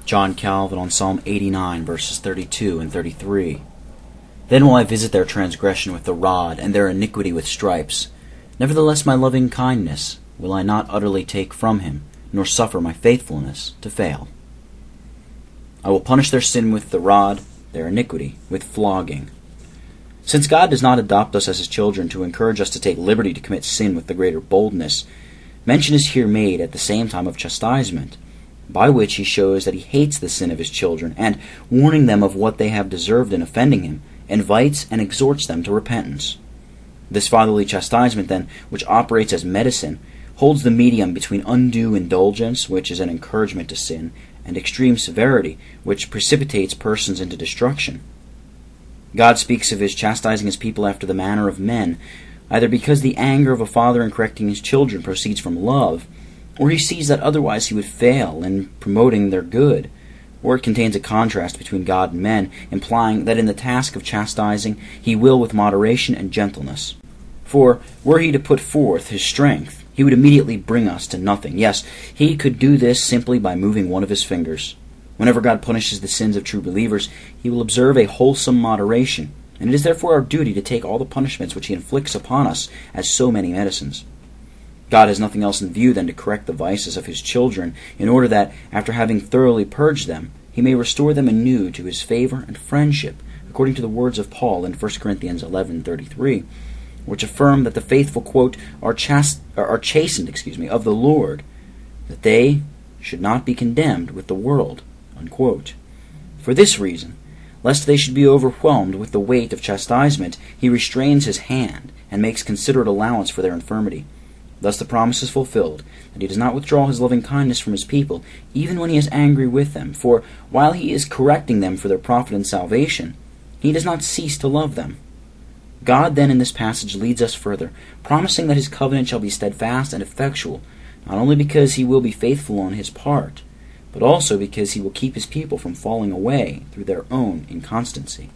John Calvin on Psalm 89, verses 32 and 33. Then will I visit their transgression with the rod, and their iniquity with stripes. Nevertheless my loving kindness will I not utterly take from him, nor suffer my faithfulness to fail. I will punish their sin with the rod, their iniquity with flogging. Since God does not adopt us as his children to encourage us to take liberty to commit sin with the greater boldness, mention is here made at the same time of chastisement, by which he shows that he hates the sin of his children, and, warning them of what they have deserved in offending him, invites and exhorts them to repentance. This fatherly chastisement, then, which operates as medicine, holds the medium between undue indulgence, which is an encouragement to sin, and extreme severity, which precipitates persons into destruction. God speaks of his chastising his people after the manner of men, either because the anger of a father in correcting his children proceeds from love, or he sees that otherwise he would fail in promoting their good, or it contains a contrast between God and men, implying that in the task of chastising he will with moderation and gentleness. For were he to put forth his strength, he would immediately bring us to nothing. Yes, he could do this simply by moving one of his fingers. Whenever God punishes the sins of true believers, he will observe a wholesome moderation, and it is therefore our duty to take all the punishments which he inflicts upon us as so many medicines. God has nothing else in view than to correct the vices of his children, in order that, after having thoroughly purged them, he may restore them anew to his favor and friendship, according to the words of Paul in 1 Corinthians 11:33, which affirm that the faithful, quote, are chastened of the Lord, that they should not be condemned with the world, unquote. For this reason, lest they should be overwhelmed with the weight of chastisement, he restrains his hand and makes considerate allowance for their infirmity. Thus the promise is fulfilled, that he does not withdraw his loving kindness from his people, even when he is angry with them. For while he is correcting them for their profit and salvation, he does not cease to love them. God then in this passage leads us further, promising that his covenant shall be steadfast and effectual, not only because he will be faithful on his part, but also because he will keep his people from falling away through their own inconstancy.